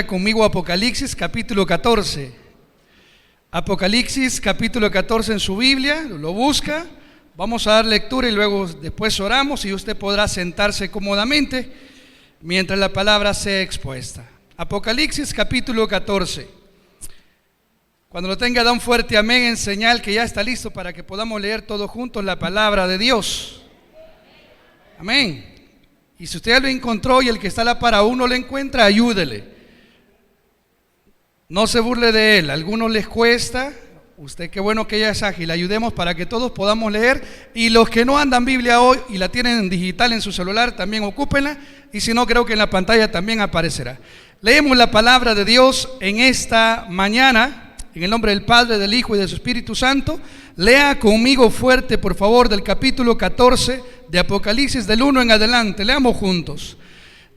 Conmigo Apocalipsis capítulo 14. Apocalipsis capítulo 14 en su Biblia, lo busca. Vamos a dar lectura y luego después oramos y usted podrá sentarse cómodamente mientras la palabra sea expuesta. Apocalipsis capítulo 14. Cuando lo tenga, da un fuerte amén en señal que ya está listo para que podamos leer todos juntos la palabra de Dios. Amén. Y si usted ya lo encontró y el que está a la par aún no lo encuentra, ayúdele. No se burle de él, a algunos les cuesta. Usted, qué bueno que ella es ágil, ayudemos para que todos podamos leer. Y los que no andan Biblia hoy y la tienen digital en su celular, también ocúpenla. Y si no, creo que en la pantalla también aparecerá. Leemos la palabra de Dios en esta mañana, en el nombre del Padre, del Hijo y del Espíritu Santo. Lea conmigo fuerte, por favor, del capítulo 14 de Apocalipsis, del 1 en adelante. Leamos juntos.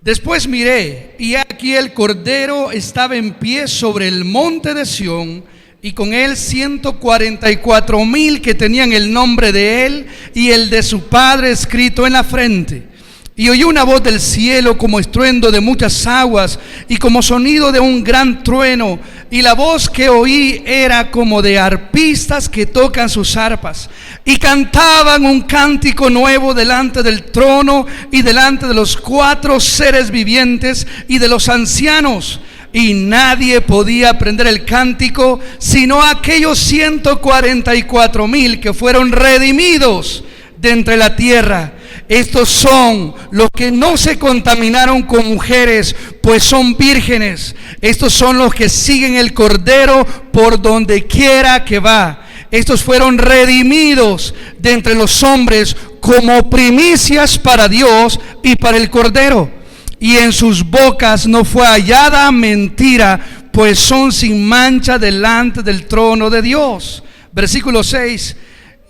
Después miré, y aquí el Cordero estaba en pie sobre el monte de Sión, y con él 144,000 que tenían el nombre de él y el de su Padre escrito en la frente. Y oí una voz del cielo como estruendo de muchas aguas y como sonido de un gran trueno. Y la voz que oí era como de arpistas que tocan sus arpas. Y cantaban un cántico nuevo delante del trono y delante de los 4 seres vivientes y de los ancianos. Y nadie podía aprender el cántico sino aquellos 144,000 que fueron redimidos de entre la tierra. Estos son los que no se contaminaron con mujeres, pues son vírgenes. Estos son los que siguen el Cordero por donde quiera que va. Estos fueron redimidos de entre los hombres como primicias para Dios y para el Cordero. Y en sus bocas no fue hallada mentira, pues son sin mancha delante del trono de Dios. Versículo 6.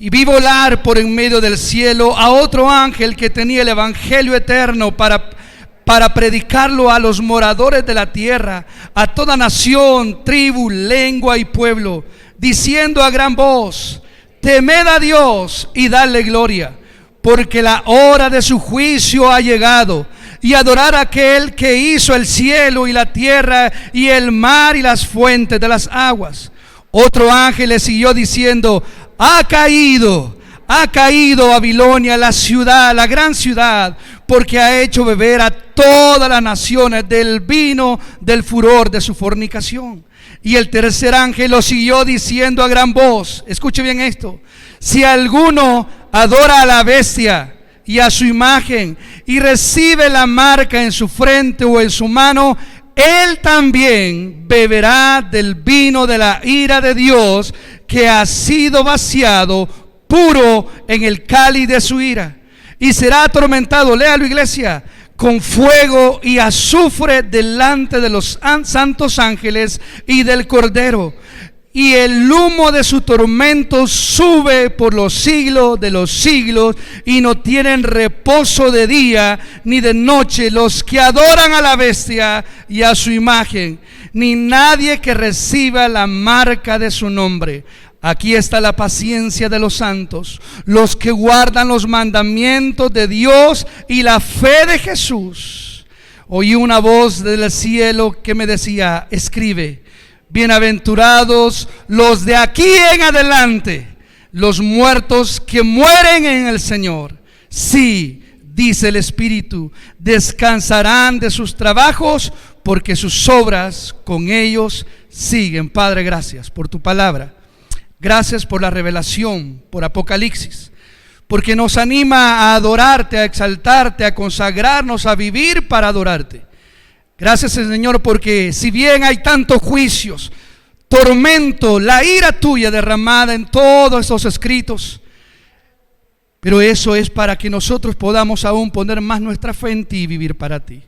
Y vi volar por en medio del cielo a otro ángel que tenía el evangelio eterno para predicarlo a los moradores de la tierra, a toda nación, tribu, lengua y pueblo, diciendo a gran voz: temed a Dios y dadle gloria, porque la hora de su juicio ha llegado, y adorar a aquel que hizo el cielo y la tierra y el mar y las fuentes de las aguas. Otro ángel le siguió diciendo: ha caído Babilonia, la ciudad, la gran ciudad, porque ha hecho beber a todas las naciones del vino del furor de su fornicación. Y el tercer ángel lo siguió diciendo a gran voz, escuche bien esto: si alguno adora a la bestia y a su imagen y recibe la marca en su frente o en su mano, él también beberá del vino de la ira de Dios, que ha sido vaciado puro en el cáliz de su ira, y será atormentado, léalo iglesia, con fuego y azufre delante de los santos ángeles y del Cordero. Y el humo de su tormento sube por los siglos de los siglos, y no tienen reposo de día ni de noche los que adoran a la bestia y a su imagen, ni nadie que reciba la marca de su nombre. Aquí está la paciencia de los santos, los que guardan los mandamientos de Dios y la fe de Jesús. Oí una voz del cielo que me decía: escribe, bienaventurados los de aquí en adelante, los muertos que mueren en el Señor. Sí, dice el Espíritu, descansarán de sus trabajos, porque sus obras con ellos siguen. Padre, gracias por tu palabra. Gracias por la revelación, por Apocalipsis, porque nos anima a adorarte, a exaltarte, a consagrarnos, a vivir para adorarte. Gracias, Señor, porque si bien hay tantos juicios, tormento, la ira tuya derramada en todos estos escritos, pero eso es para que nosotros podamos aún poner más nuestra fe en ti y vivir para ti.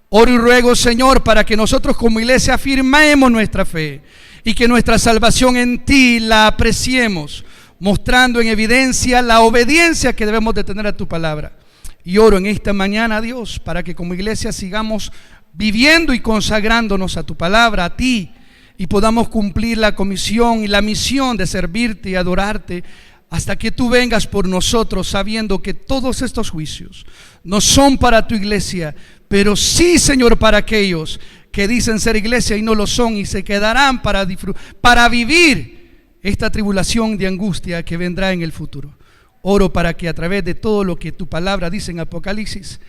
Oro y ruego, Señor, para que nosotros como iglesia afirmemos nuestra fe y que nuestra salvación en ti la apreciemos, mostrando en evidencia la obediencia que debemos de tener a tu palabra. Y oro en esta mañana, Dios, para que como iglesia sigamos viviendo y consagrándonos a tu palabra, a ti, y podamos cumplir la comisión y la misión de servirte y adorarte hasta que tú vengas por nosotros, sabiendo que todos estos juicios no son para tu iglesia, pero sí, Señor, para aquellos que dicen ser iglesia y no lo son, y se quedarán para vivir esta tribulación de angustia que vendrá en el futuro. Oro para que a través de todo lo que tu palabra dice en Apocalipsis,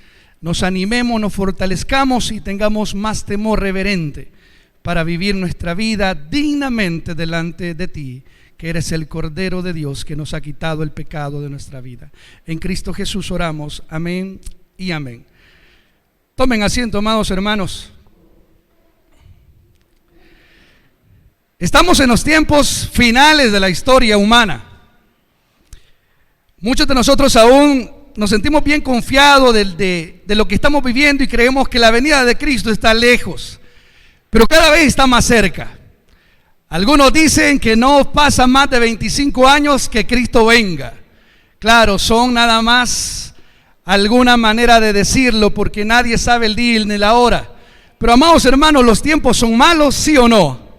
nos animemos, nos fortalezcamos y tengamos más temor reverente para vivir nuestra vida dignamente delante de ti, que eres el Cordero de Dios que nos ha quitado el pecado de nuestra vida. En Cristo Jesús oramos, amén y amén. Tomen asiento, amados hermanos. Estamos en los tiempos finales de la historia humana. Muchos de nosotros aún nos sentimos bien confiados de lo que estamos viviendo y creemos que la venida de Cristo está lejos, pero cada vez está más cerca. Algunos dicen que no pasa más de 25 años que Cristo venga. Claro, son nada más alguna manera de decirlo, porque nadie sabe el día ni la hora. Pero amados hermanos, ¿los tiempos son malos, sí o no?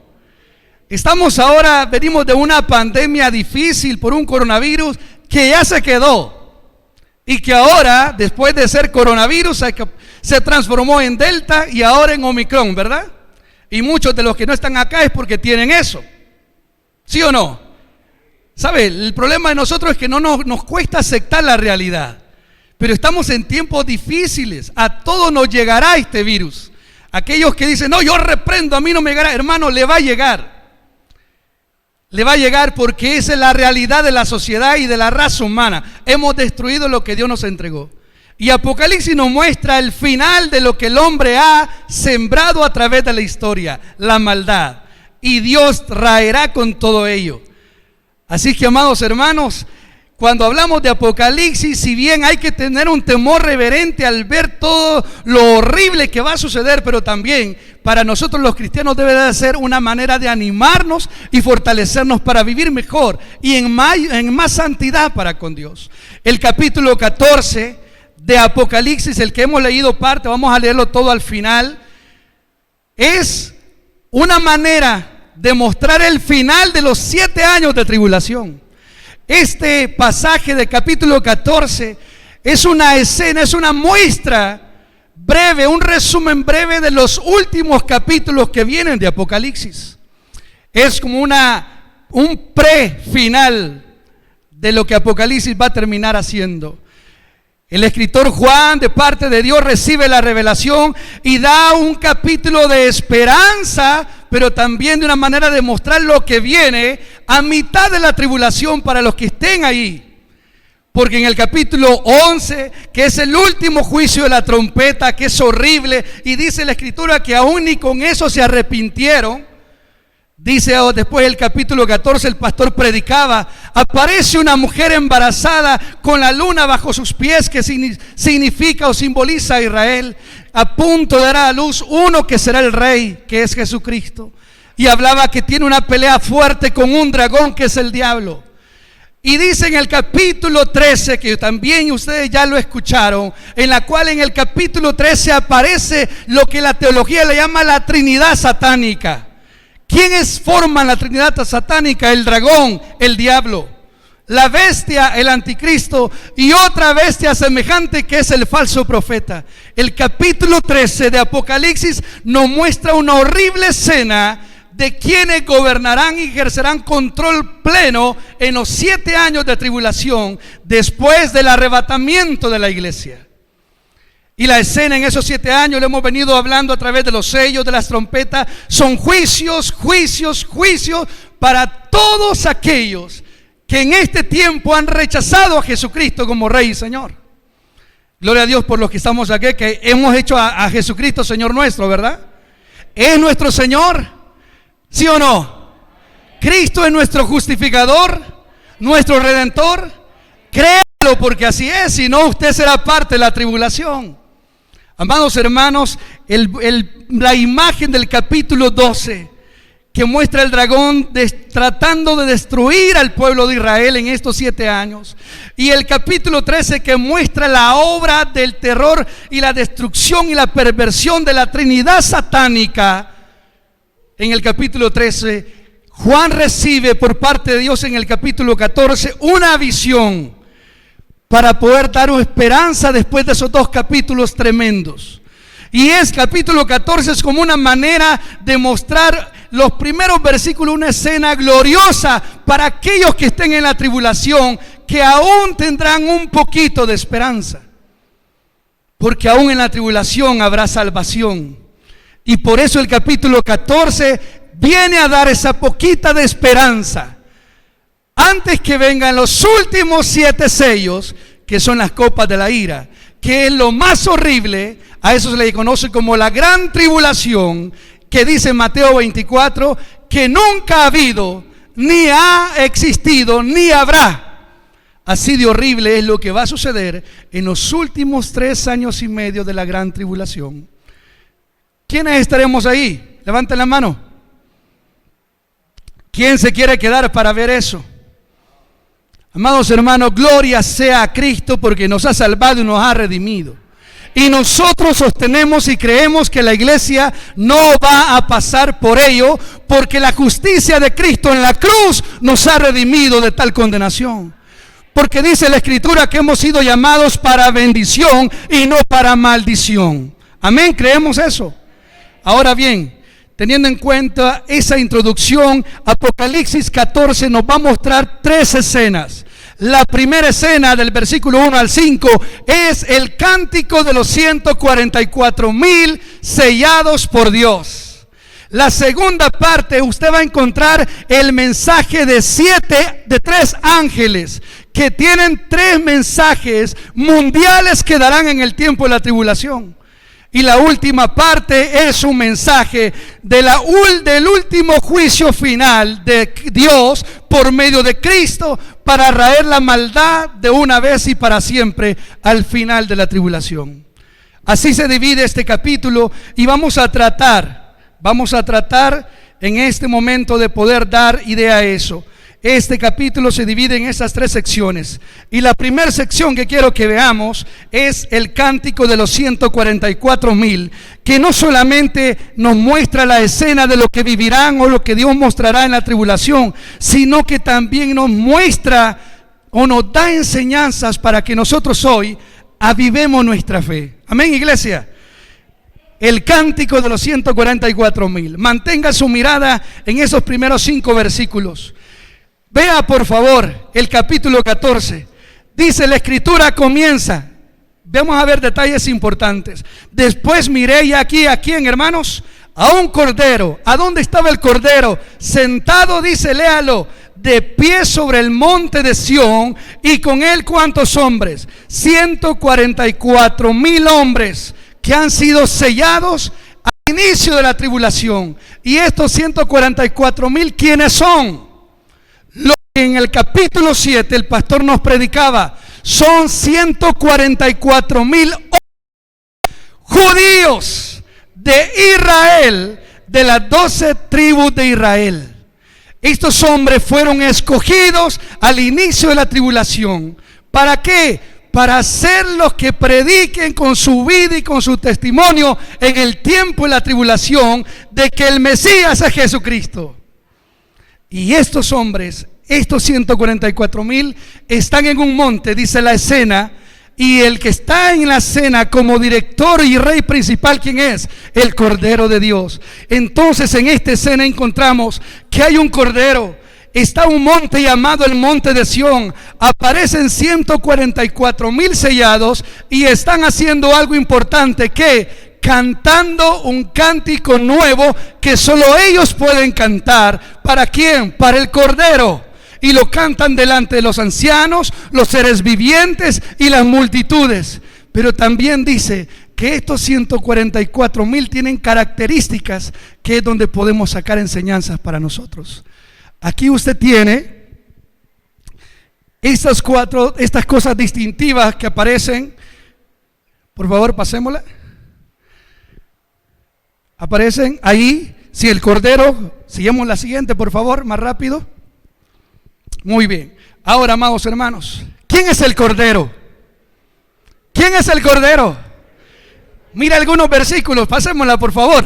Venimos de una pandemia difícil por un coronavirus que ya se quedó, y que ahora, después de ser coronavirus, se transformó en Delta y ahora en Omicron, ¿verdad? Y muchos de los que no están acá es porque tienen eso, ¿sí o no? ¿Sabe? El problema de nosotros es que no nos cuesta aceptar la realidad, pero estamos en tiempos difíciles. A todos nos llegará este virus. Aquellos que dicen, no, yo reprendo, a mí no me llegará, hermano, le va a llegar. Le va a llegar, porque esa es la realidad de la sociedad y de la raza humana. Hemos destruido lo que Dios nos entregó. Y Apocalipsis nos muestra el final de lo que el hombre ha sembrado a través de la historia, la maldad. Y Dios raerá con todo ello. Así que, amados hermanos, cuando hablamos de Apocalipsis, si bien hay que tener un temor reverente al ver todo lo horrible que va a suceder, pero también para nosotros los cristianos debe de ser una manera de animarnos y fortalecernos para vivir mejor y en más santidad para con Dios. El capítulo 14 de Apocalipsis, el que hemos leído parte, vamos a leerlo todo al final, es una manera de mostrar el final de los 7 años de tribulación. Este pasaje del capítulo 14 es una escena, es una muestra breve, un resumen breve de los últimos capítulos que vienen de Apocalipsis. Es como un pre-final de lo que Apocalipsis va a terminar haciendo. El escritor Juan, de parte de Dios, recibe la revelación y da un capítulo de esperanza, pero también de una manera de mostrar lo que viene a mitad de la tribulación para los que estén ahí. Porque en el capítulo 11, que es el último juicio de la trompeta, que es horrible, y dice la escritura que aún ni con eso se arrepintieron. Dice después del capítulo 14, el pastor predicaba, aparece una mujer embarazada con la luna bajo sus pies, que significa o simboliza a Israel, a punto de dar a luz uno que será el rey, que es Jesucristo. Y hablaba que tiene una pelea fuerte con un dragón, que es el diablo. Y dice en el capítulo 13, que también ustedes ya lo escucharon, en la cual en el capítulo 13 aparece lo que la teología le llama la Trinidad satánica. ¿Quiénes forman la Trinidad satánica? El dragón, el diablo, la bestia, el anticristo, y otra bestia semejante que es el falso profeta. El capítulo 13 de Apocalipsis nos muestra una horrible escena de quienes gobernarán y ejercerán control pleno en los 7 años de tribulación después del arrebatamiento de la iglesia. Y la escena en esos 7 años, lo hemos venido hablando a través de los sellos, de las trompetas, son juicios para todos aquellos que en este tiempo han rechazado a Jesucristo como Rey y Señor. Gloria a Dios por los que estamos aquí, que hemos hecho a Jesucristo Señor nuestro, ¿verdad? ¿Es nuestro Señor? ¿Sí o no? ¿Cristo es nuestro justificador, nuestro redentor? Créalo, porque así es, si no usted será parte de la tribulación. Amados hermanos, la imagen del capítulo 12 que muestra el dragón tratando de destruir al pueblo de Israel en estos 7 años, y el capítulo 13 que muestra la obra del terror y la destrucción y la perversión de la Trinidad satánica. En el capítulo 13, Juan recibe por parte de Dios en el capítulo 14 una visión para poder dar esperanza después de esos 2 capítulos tremendos. Y capítulo 14 es como una manera de mostrar los primeros versículos, una escena gloriosa para aquellos que estén en la tribulación, que aún tendrán un poquito de esperanza. Porque aún en la tribulación habrá salvación. Y por eso el capítulo 14 viene a dar esa poquita de esperanza. Antes que vengan los últimos 7 sellos, que son las copas de la ira, que es lo más horrible. A eso se le conoce como la gran tribulación, que dice en Mateo 24, que nunca ha habido, ni ha existido, ni habrá. Así de horrible es lo que va a suceder en los últimos 3 años y medio de la gran tribulación. ¿Quiénes estaremos ahí? Levanten la mano. ¿Quién se quiere quedar para ver eso? Amados hermanos, gloria sea a Cristo, porque nos ha salvado y nos ha redimido. Y nosotros sostenemos y creemos que la iglesia no va a pasar por ello, porque la justicia de Cristo en la cruz nos ha redimido de tal condenación. Porque dice la Escritura que hemos sido llamados para bendición y no para maldición. Amén, creemos eso. Ahora bien, teniendo en cuenta esa introducción, Apocalipsis 14 nos va a mostrar 3 escenas. La primera escena del versículo 1 al 5 es el cántico de los 144,000 sellados por Dios. La segunda parte, usted va a encontrar el mensaje de 3 ángeles que tienen 3 mensajes mundiales que darán en el tiempo de la tribulación. Y la última parte es un mensaje del último juicio final de Dios por medio de Cristo para raer la maldad de una vez y para siempre al final de la tribulación. Así se divide este capítulo y vamos a tratar en este momento de poder dar idea a eso. Este capítulo se divide en esas 3 secciones. Y la primera sección que quiero que veamos es el cántico de los 144,000, que no solamente nos muestra la escena de lo que vivirán o lo que Dios mostrará en la tribulación, sino que también nos muestra o nos da enseñanzas para que nosotros hoy avivemos nuestra fe. Amén, iglesia. El cántico de los 144,000. Mantenga su mirada en esos primeros 5 versículos. Vea por favor el capítulo 14. Dice la Escritura, comienza. Vamos a ver detalles importantes. Después miré y aquí, ¿a quién, hermanos? A un cordero. ¿A dónde estaba el cordero? Sentado, dice, léalo, de pie sobre el monte de Sión, y con él ¿cuántos hombres? 144,000 hombres que han sido sellados al inicio de la tribulación. Y estos 144,000, ¿quiénes son? Lo que en el capítulo 7 el pastor nos predicaba, son 144,000 judíos de Israel, de las 12 tribus de Israel. Estos hombres fueron escogidos al inicio de la tribulación. ¿Para qué? Para ser los que prediquen con su vida y con su testimonio en el tiempo de la tribulación de que el Mesías es Jesucristo. Y estos hombres, estos 144,000, están en un monte, dice la escena, y el que está en la escena como director y rey principal, ¿quién es? El Cordero de Dios. Entonces en esta escena encontramos que hay un Cordero. Está un monte llamado el monte de Sión. Aparecen 144,000 sellados y están haciendo algo importante, que cantando un cántico nuevo que solo ellos pueden cantar. ¿Para quién? Para el Cordero. Y lo cantan delante de los ancianos, los seres vivientes y las multitudes. Pero también dice que estos 144,000 tienen características que es donde podemos sacar enseñanzas para nosotros. Aquí usted tiene estas cosas distintivas que aparecen. Por favor, pasémosla. Aparecen ahí. Si el Cordero, sigamos la siguiente, por favor, más rápido. Muy bien. Ahora, amados hermanos, ¿quién es el Cordero? ¿Quién es el Cordero? Mira algunos versículos, pasémosla, por favor.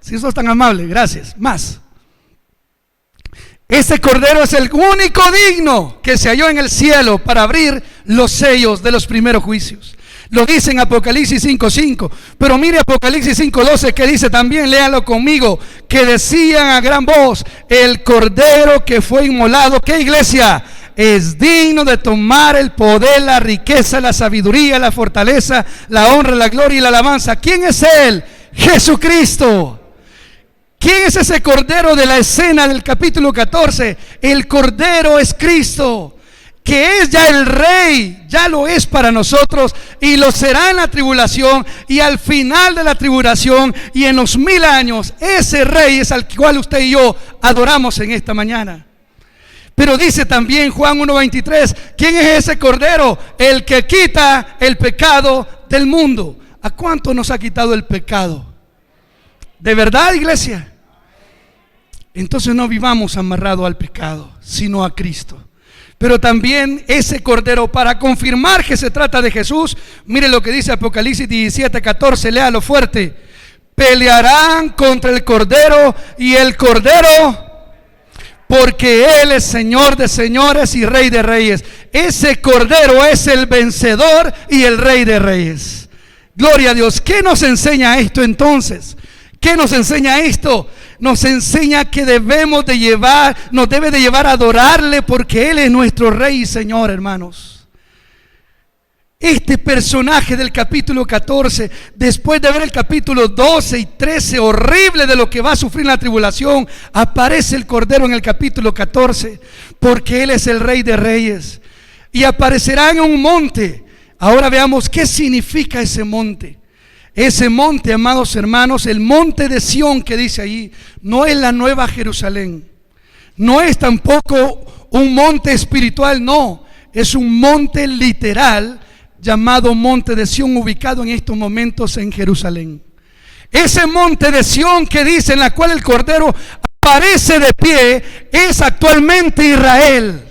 Si sos tan amable, gracias. Más. Ese Cordero es el único digno que se halló en el cielo para abrir los sellos de los primeros juicios. Lo dice en Apocalipsis 5:5. Pero mire Apocalipsis 5:12 que dice también, léalo conmigo, que decían a gran voz, el cordero que fue inmolado, ¿qué iglesia? Es digno de tomar el poder, la riqueza, la sabiduría, la fortaleza, la honra, la gloria y la alabanza. ¿Quién es Él? Jesucristo. ¿Quién es ese cordero de la escena del capítulo 14? El cordero es Cristo, que es ya el rey, ya lo es para nosotros y lo será en la tribulación y al final de la tribulación y en los 1000 años. Ese rey es al cual usted y yo adoramos en esta mañana. Pero dice también Juan 1:23, ¿quién es ese cordero? El que quita el pecado del mundo. ¿A cuánto nos ha quitado el pecado? ¿De verdad, iglesia? Entonces no vivamos amarrados al pecado, sino a Cristo. Pero también ese cordero, para confirmar que se trata de Jesús, mire lo que dice Apocalipsis 17:14, léalo fuerte. Pelearán contra el cordero y el cordero, porque Él es Señor de señores y Rey de reyes. Ese cordero es el vencedor y el Rey de reyes. Gloria a Dios. ¿Qué nos enseña esto entonces? ¿Qué nos enseña esto? Nos enseña que debemos de llevar, nos debe de llevar a adorarle porque Él es nuestro Rey y Señor, hermanos. Este personaje del capítulo 14, después de ver el capítulo 12 y 13, horrible de lo que va a sufrir en la tribulación, aparece el Cordero en el capítulo 14, porque Él es el Rey de reyes. Y aparecerá en un monte. Ahora veamos qué significa ese monte. Ese monte, amados hermanos, el monte de Sión que dice ahí, no es la Nueva Jerusalén. No es tampoco un monte espiritual, no. Es un monte literal llamado monte de Sión, ubicado en estos momentos en Jerusalén. Ese monte de Sión que dice, en la cual el Cordero aparece de pie, es actualmente Israel.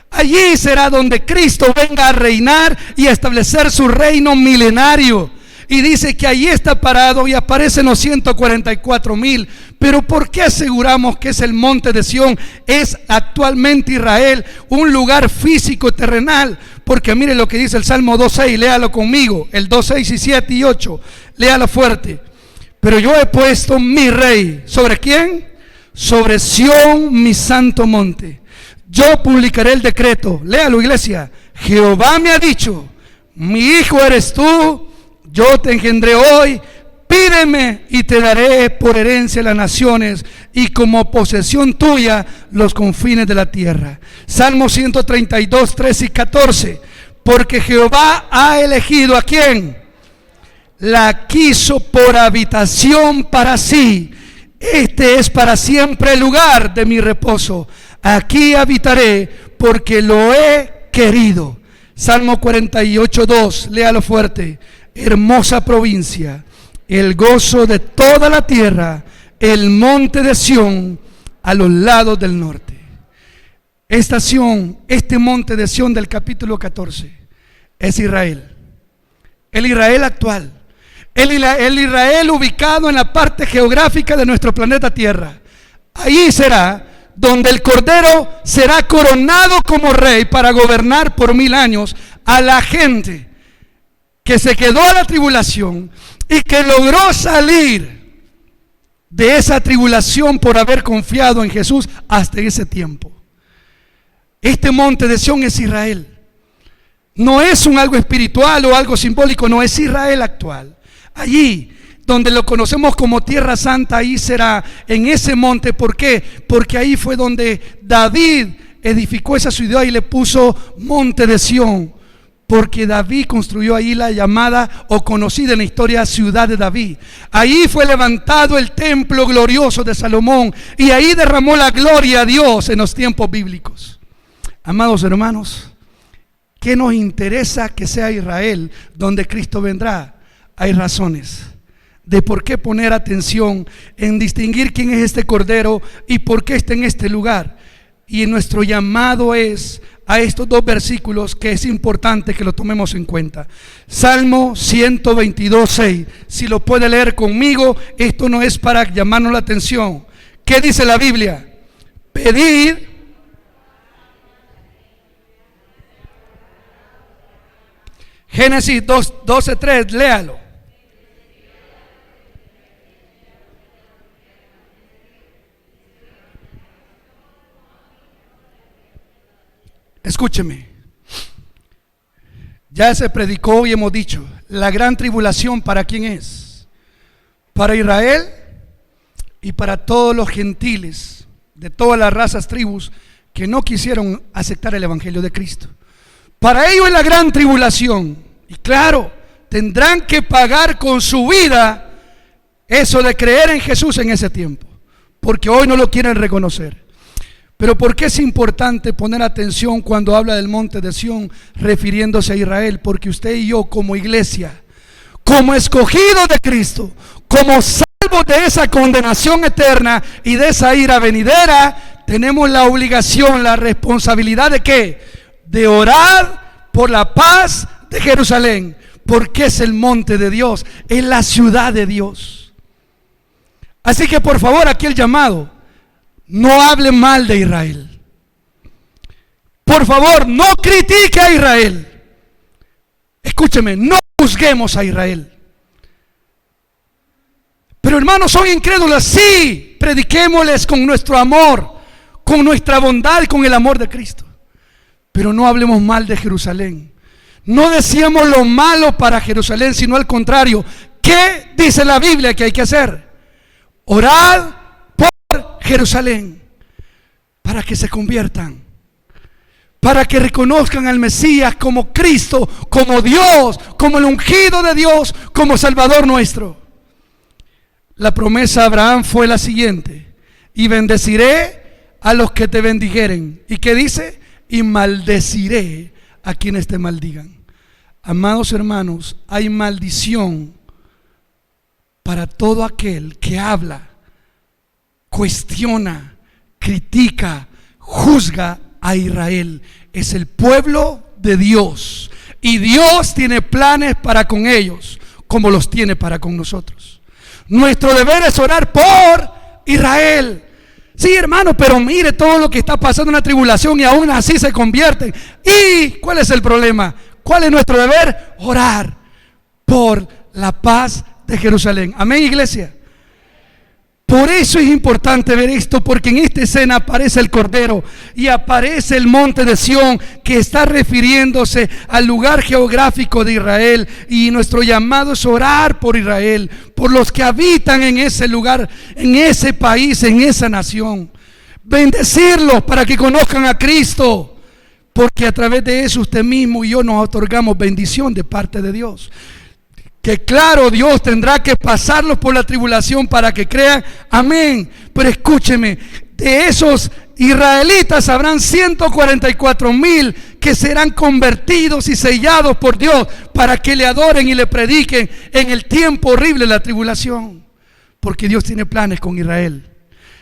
Allí será donde Cristo venga a reinar y a establecer su reino milenario. Y dice que allí está parado y aparecen los 144,000. Pero ¿por qué aseguramos que es el monte de Sión? Es actualmente Israel, un lugar físico, terrenal. Porque mire lo que dice el Salmo 2:6, léalo conmigo, el 2:6 y 7 y 8, léalo fuerte. Pero yo he puesto mi rey, ¿sobre quién? Sobre Sión, mi santo monte. Yo publicaré el decreto, léalo iglesia. Jehová me ha dicho, mi hijo eres tú, yo te engendré hoy, pídeme y te daré por herencia las naciones y como posesión tuya los confines de la tierra. Salmo 132, 13 y 14. Porque Jehová ha elegido ¿a quién? La quiso por habitación para sí. Este es para siempre el lugar de mi reposo. Aquí habitaré porque lo he querido. Salmo 48, 2. Léalo fuerte. Hermosa provincia, el gozo de toda la tierra, el monte de Sión a los lados del norte. Esta Sión, este monte de Sión del capítulo 14 es Israel, el Israel actual, el Israel ubicado en la parte geográfica de nuestro planeta Tierra. Ahí será donde el Cordero será coronado como rey para gobernar por 1000 años a la gente que se quedó a la tribulación y que logró salir de esa tribulación por haber confiado en Jesús hasta ese tiempo. Este monte de Sión es Israel. No es un algo espiritual o algo simbólico, no, es Israel actual. Allí donde lo conocemos como Tierra Santa, ahí será en ese monte. ¿Por qué? Porque ahí fue donde David edificó esa ciudad y le puso monte de Sión. Porque David construyó ahí la llamada o conocida en la historia ciudad de David. Ahí fue levantado el templo glorioso de Salomón y ahí derramó la gloria a Dios en los tiempos bíblicos. Amados hermanos, ¿qué nos interesa que sea Israel donde Cristo vendrá? Hay razones de por qué poner atención en distinguir quién es este Cordero y por qué está en este lugar. Y nuestro llamado es a estos dos versículos que es importante que lo tomemos en cuenta. Salmo 122, 6. Si lo puede leer conmigo, esto no es para llamarnos la atención. ¿Qué dice la Biblia? Pedid Génesis 12:3, léalo. Escúcheme. Ya se predicó y hemos dicho, la gran tribulación, ¿para quién es? Para Israel y para todos los gentiles de todas las razas, tribus que no quisieron aceptar el evangelio de Cristo. Para ellos es la gran tribulación. Y claro, tendrán que pagar con su vida eso de creer en Jesús en ese tiempo, porque hoy no lo quieren reconocer. Pero ¿por qué es importante poner atención cuando habla del monte de Sión refiriéndose a Israel? Porque usted y yo como iglesia, como escogidos de Cristo, como salvos de esa condenación eterna y de esa ira venidera, tenemos la obligación, la responsabilidad de ¿qué? De orar por la paz de Jerusalén, porque es el monte de Dios, es la ciudad de Dios. Así que por favor, aquí el llamado: no hable mal de Israel. Por favor, no critique a Israel. Escúcheme, no juzguemos a Israel. Pero hermanos, son incrédulos. Sí, prediquémosles con nuestro amor, con nuestra bondad y con el amor de Cristo. Pero no hablemos mal de Jerusalén. No decíamos lo malo para Jerusalén, sino al contrario. ¿Qué dice la Biblia que hay que hacer? Orad por Jerusalén, para que se conviertan, para que reconozcan al Mesías como Cristo, como Dios, como el ungido de Dios, como Salvador nuestro. La promesa a Abraham fue la siguiente: y bendeciré a los que te bendijeren. ¿Y qué dice? Y maldeciré a quienes te maldigan. Amados hermanos, hay maldición para todo aquel que habla, cuestiona, critica, juzga a Israel. Es el pueblo de Dios y Dios tiene planes para con ellos como los tiene para con nosotros. Nuestro deber es orar por Israel. Sí, hermano, pero mire todo lo que está pasando en la tribulación y aún así se convierten. ¿Y cuál es el problema? ¿Cuál es nuestro deber? Orar por la paz de Jerusalén. Amén, iglesia. Por eso es importante ver esto, porque en esta escena aparece el Cordero y aparece el monte de Sión, que está refiriéndose al lugar geográfico de Israel. Y nuestro llamado es orar por Israel, por los que habitan en ese lugar, en ese país, en esa nación. Bendecirlos para que conozcan a Cristo, porque a través de eso usted mismo y yo nos otorgamos bendición de parte de Dios. Que claro, Dios tendrá que pasarlos por la tribulación para que crean, amén. Pero escúcheme, de esos israelitas habrán 144,000 que serán convertidos y sellados por Dios para que le adoren y le prediquen en el tiempo horrible de la tribulación, porque Dios tiene planes con Israel.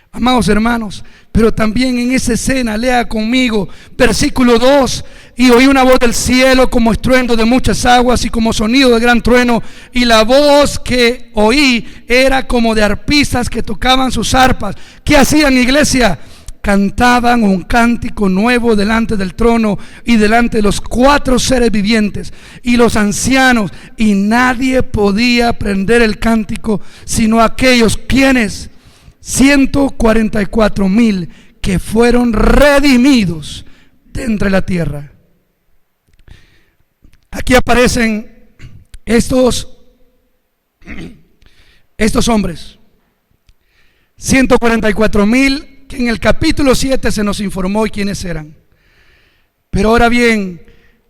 Amados hermanos, pero también en esa escena, lea conmigo versículo 2: y oí una voz del cielo como estruendo de muchas aguas y como sonido de gran trueno, y la voz que oí era como de arpistas que tocaban sus arpas. ¿Qué hacían, iglesia? Cantaban un cántico nuevo delante del trono y delante de los 4 seres vivientes y los ancianos, y nadie podía aprender el cántico sino aquellos quienes 144,000 que fueron redimidos de entre la tierra. Aquí aparecen estos hombres, 144,000 que en el capítulo 7 se nos informó y quiénes eran. Pero ahora bien,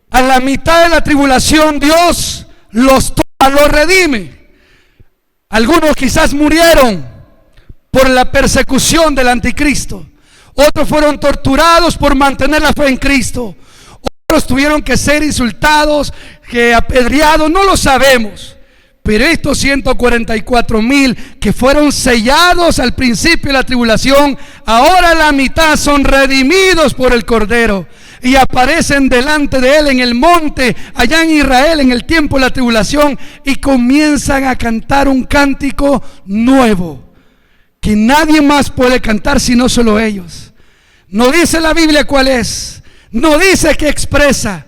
a la mitad de la tribulación Dios los toma, los redime. Algunos quizás murieron por la persecución del anticristo, otros fueron torturados por mantener la fe en Cristo, otros tuvieron que ser insultados, que apedreados, no lo sabemos. Pero estos 144,000 que fueron sellados al principio de la tribulación, ahora la mitad son redimidos por el Cordero y aparecen delante de Él en el monte, allá en Israel, en el tiempo de la tribulación, y comienzan a cantar un cántico nuevo que nadie más puede cantar sino solo ellos. No dice la Biblia cuál es, no dice qué expresa,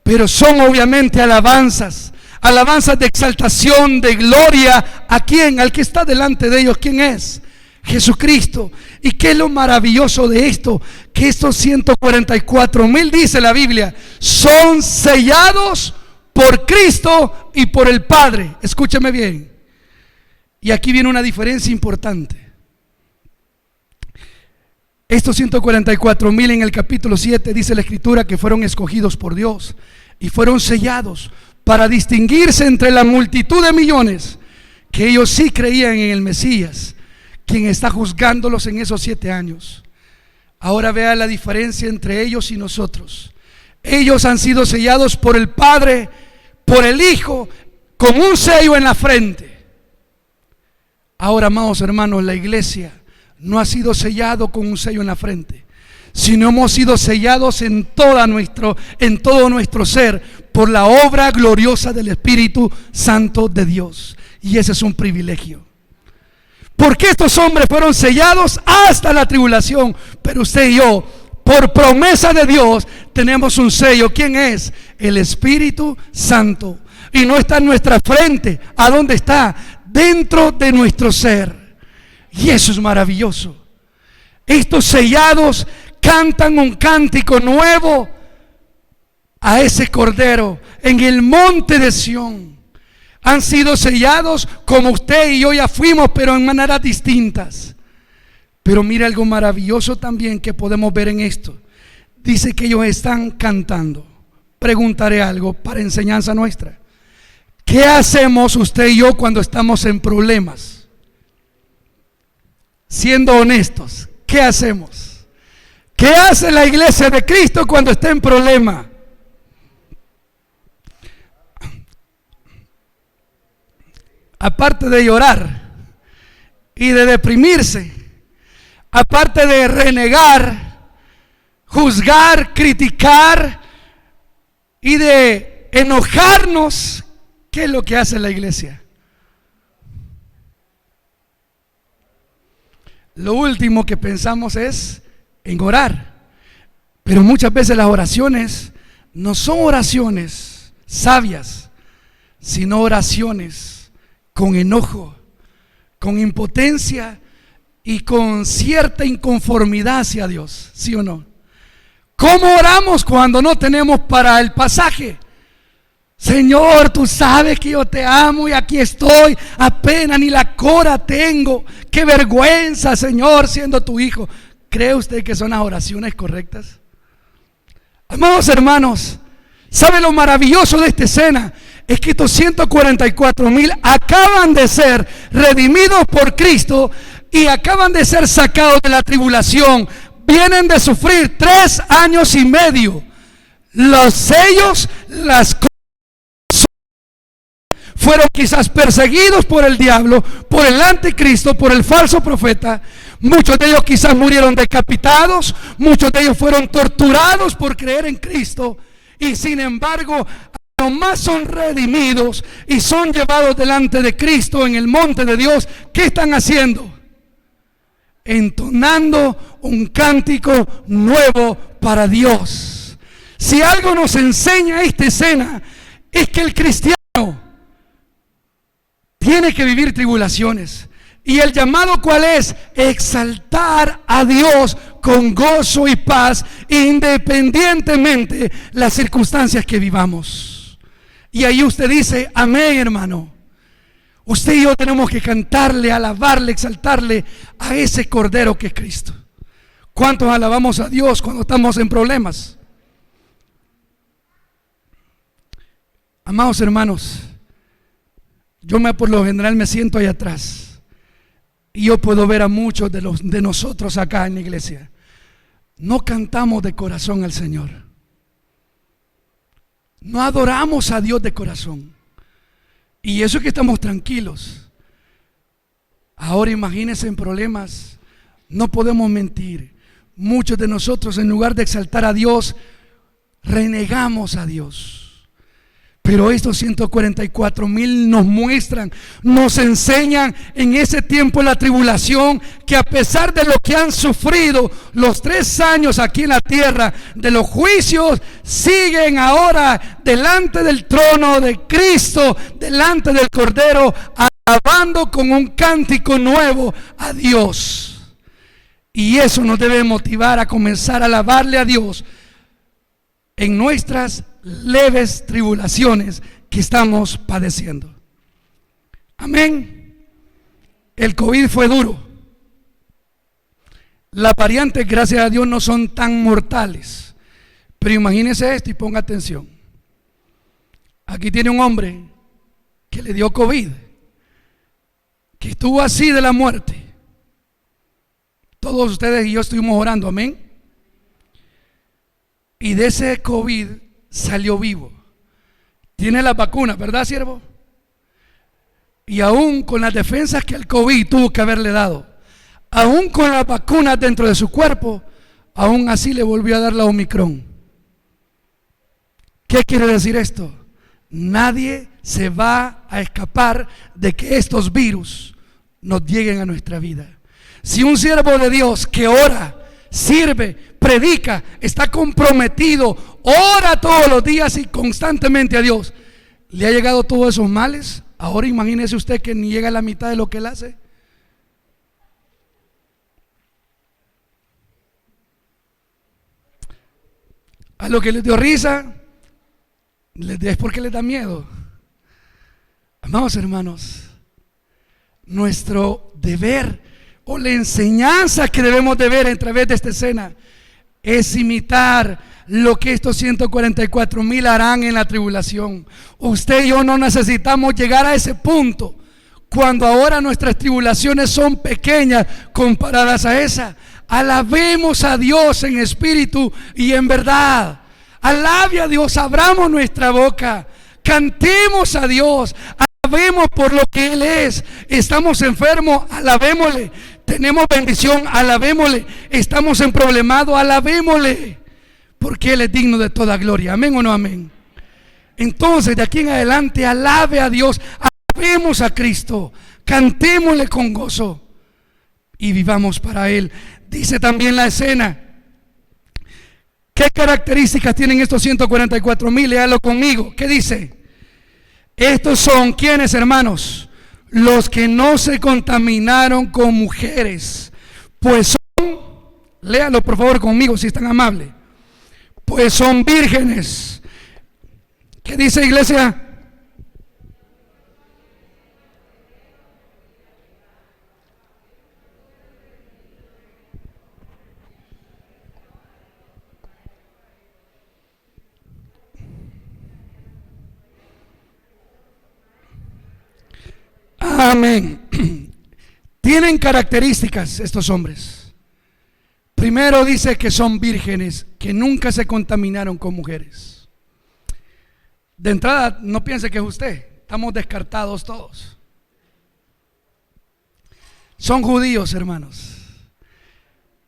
pero son obviamente alabanzas de exaltación, de gloria. ¿A quién? Al que está delante de ellos. ¿Quién es? Jesucristo. ¿Y qué es lo maravilloso de esto? Que estos 144,000, dice la Biblia, son sellados por Cristo y por el Padre. Escúchame bien. Y aquí viene una diferencia importante. Estos 144,000 en el capítulo 7 dice la Escritura que fueron escogidos por Dios y fueron sellados para distinguirse entre la multitud de millones que ellos sí creían en el Mesías, quien está juzgándolos en esos 7 años. Ahora vea la diferencia entre ellos y nosotros. Ellos han sido sellados por el Padre, por el Hijo, con un sello en la frente. Ahora, amados hermanos, la iglesia no ha sido sellado con un sello en la frente, sino hemos sido sellados en todo nuestro ser por la obra gloriosa del Espíritu Santo de Dios. Y ese es un privilegio. Porque estos hombres fueron sellados hasta la tribulación, pero usted y yo, por promesa de Dios, tenemos un sello. ¿Quién es? El Espíritu Santo. Y no está en nuestra frente. ¿A dónde está? Dentro de nuestro ser. Y eso es maravilloso. Estos sellados cantan un cántico nuevo a ese Cordero en el monte de Sión. Han sido sellados como usted y yo ya fuimos, pero en maneras distintas. Pero mira algo maravilloso también que podemos ver en esto. Dice que ellos están cantando. Preguntaré algo para enseñanza nuestra. ¿Qué hacemos usted y yo cuando estamos en problemas? Siendo honestos, ¿qué hacemos? ¿Qué hace la iglesia de Cristo cuando está en problema? Aparte de llorar y de deprimirse, aparte de renegar, juzgar, criticar y de enojarnos, ¿qué es lo que hace la iglesia? Lo último que pensamos es en orar. Pero muchas veces las oraciones no son oraciones sabias, sino oraciones con enojo, con impotencia y con cierta inconformidad hacia Dios. ¿Sí o no? ¿Cómo oramos cuando no tenemos para el pasaje? Señor, tú sabes que yo te amo y aquí estoy, apenas ni la cora tengo. Qué vergüenza, Señor, siendo tu hijo. ¿Cree usted que son las oraciones correctas? Amados hermanos, ¿sabe lo maravilloso de esta escena? Es que estos 144,000 acaban de ser redimidos por Cristo y acaban de ser sacados de la tribulación. Vienen de sufrir 3 años y medio. Los sellos, las cosas, fueron quizás perseguidos por el diablo, por el anticristo, por el falso profeta. Muchos de ellos quizás murieron decapitados, muchos de ellos fueron torturados por creer en Cristo, y sin embargo nomás son redimidos y son llevados delante de Cristo en el monte de Dios. ¿Qué están haciendo? Entonando un cántico nuevo para Dios. Si algo nos enseña esta escena, es que el cristiano tiene que vivir tribulaciones. Y el llamado, ¿cuál es? Exaltar a Dios con gozo y paz, independientemente de las circunstancias que vivamos. Y ahí usted dice, amén, hermano. Usted y yo tenemos que cantarle, alabarle, exaltarle a ese Cordero que es Cristo. ¿Cuántos alabamos a Dios cuando estamos en problemas? Amados hermanos, yo por lo general me siento ahí atrás y yo puedo ver a muchos de nosotros acá en la iglesia. No cantamos de corazón al Señor. No adoramos a Dios de corazón. Y eso es que estamos tranquilos. Ahora imagínense en problemas. No podemos mentir. Muchos de nosotros, en lugar de exaltar a Dios, renegamos a Dios. Pero estos 144,000 nos muestran, nos enseñan en ese tiempo de la tribulación que a pesar de lo que han sufrido los 3 años aquí en la tierra, de los juicios, siguen ahora delante del trono de Cristo, delante del Cordero, alabando con un cántico nuevo a Dios. Y eso nos debe motivar a comenzar a alabarle a Dios en nuestras leves tribulaciones que estamos padeciendo. Amén. El COVID fue duro. Las variantes, gracias a Dios, no son tan mortales. Pero imagínese esto y ponga atención. Aquí tiene un hombre que le dio COVID, que estuvo así de la muerte. Todos ustedes y yo estuvimos orando, amén. Y de ese COVID salió vivo. Tiene la vacuna, ¿verdad, siervo? Y aún con las defensas que el COVID tuvo que haberle dado, aún con la vacuna dentro de su cuerpo, aún así le volvió a dar la Omicron. ¿Qué quiere decir esto? Nadie se va a escapar de que estos virus nos lleguen a nuestra vida. Si un siervo de Dios que ora, sirve, predica, está comprometido, ora todos los días y constantemente a Dios, ¿le ha llegado todos esos males? Ahora imagínese usted que ni llega a la mitad de lo que él hace. A lo que les dio risa es porque les da miedo. Amados hermanos, nuestro deber o la enseñanza que debemos de ver a través de esta escena es imitar lo que estos 144,000 harán en la tribulación. Usted y yo no necesitamos llegar a ese punto cuando ahora nuestras tribulaciones son pequeñas comparadas a esa. Alabemos a Dios en espíritu y en verdad. Alabe a Dios, abramos nuestra boca, cantemos a Dios, alabemos por lo que Él es. Estamos enfermos, alabémosle. Tenemos bendición, alabémosle. Estamos en problemado, alabémosle, porque Él es digno de toda gloria. Amén o no amén. Entonces de aquí en adelante alabe a Dios, alabemos a Cristo, cantémosle con gozo y vivamos para Él. Dice también la escena, ¿qué características tienen estos 144,000? Léalo conmigo. ¿Qué dice? Estos son, ¿quiénes, hermanos? Los que no se contaminaron con mujeres, pues son, léalo por favor conmigo si es tan amable, pues son vírgenes. ¿Qué dice, iglesia? Amén. Tienen características estos hombres. Primero dice que son vírgenes, que nunca se contaminaron con mujeres. De entrada, no piense que es usted, estamos descartados todos. Son judíos, hermanos.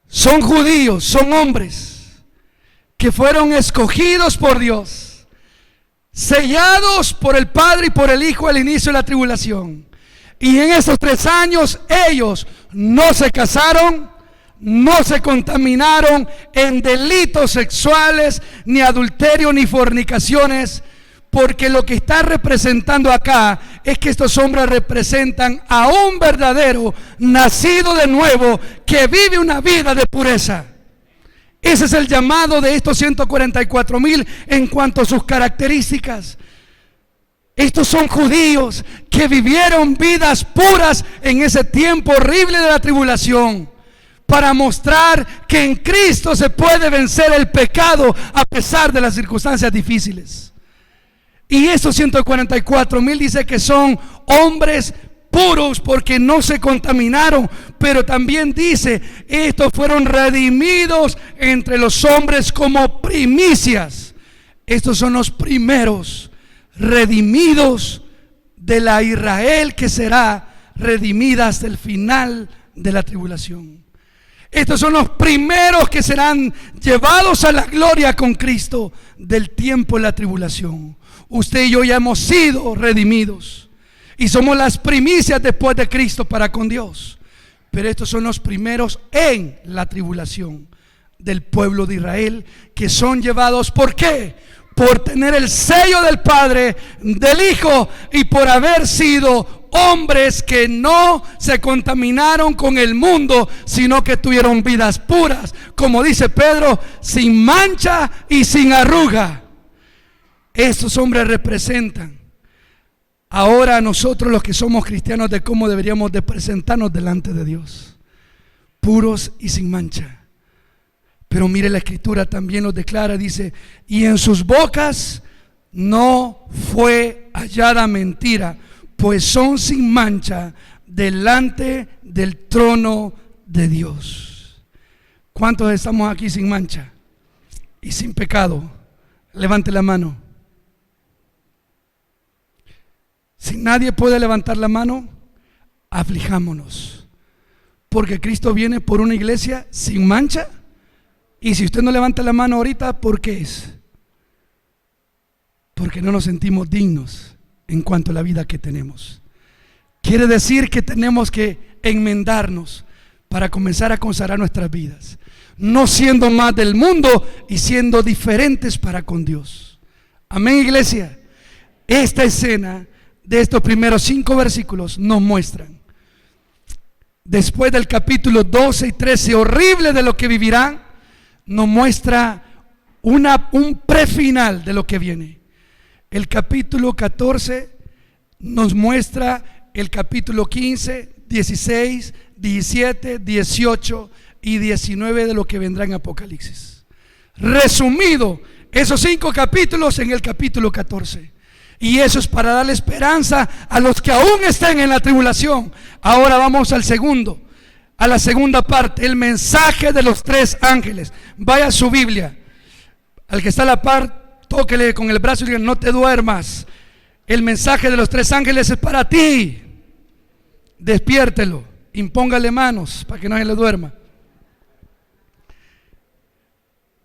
Son judíos, son hombres que fueron escogidos por Dios, sellados por el Padre y por el Hijo al inicio de la tribulación. Y en esos 3 años ellos no se casaron, no se contaminaron en delitos sexuales, ni adulterio, ni fornicaciones, porque lo que está representando acá es que estos hombres representan a un verdadero nacido de nuevo que vive una vida de pureza. Ese es el llamado de estos 144,000 en cuanto a sus características. Estos son judíos que vivieron vidas puras en ese tiempo horrible de la tribulación, para mostrar que en Cristo se puede vencer el pecado a pesar de las circunstancias difíciles. Y estos 144,000 dice que son hombres puros porque no se contaminaron, pero también dice, estos fueron redimidos entre los hombres como primicias. Estos son los primeros redimidos de la Israel que será redimida hasta el final de la tribulación. Estos son los primeros que serán llevados a la gloria con Cristo del tiempo de la tribulación. Usted y yo ya hemos sido redimidos y somos las primicias después de Cristo para con Dios. Pero estos son los primeros en la tribulación del pueblo de Israel, que son llevados, ¿por qué? Por tener el sello del Padre, del Hijo, y por haber sido hombres que no se contaminaron con el mundo, sino que tuvieron vidas puras, como dice Pedro, sin mancha y sin arruga. Estos hombres representan ahora a nosotros los que somos cristianos de cómo deberíamos de presentarnos delante de Dios, puros y sin mancha. Pero mire, la Escritura también nos declara, dice, y en sus bocas no fue hallada mentira, pues son sin mancha delante del trono de Dios. ¿Cuántos estamos aquí sin mancha y sin pecado? Levante la mano. Si nadie puede levantar la mano, aflijámonos, porque Cristo viene por una iglesia sin mancha. Y si usted no levanta la mano ahorita, ¿por qué es? Porque no nos sentimos dignos en cuanto a la vida que tenemos. Quiere decir que tenemos que enmendarnos para comenzar a consagrar nuestras vidas, no siendo más del mundo y siendo diferentes para con Dios. Amén, iglesia. Esta escena de estos primeros 5 versículos nos muestran, después del capítulo 12 y 13, horrible de lo que vivirán, nos muestra un prefinal de lo que viene. El capítulo 14 nos muestra el capítulo 15, 16, 17, 18 y 19 de lo que vendrá en Apocalipsis. Resumido, esos 5 capítulos en el capítulo 14. Y eso es para darle esperanza a los que aún estén en la tribulación. Ahora vamos al segundo, a la segunda parte, el mensaje de los 3 ángeles. Vaya a su Biblia, al que está a la par, tóquele con el brazo y diga: no te duermas. El mensaje de los 3 ángeles es para ti. Despiértelo, impóngale manos para que no se le duerma.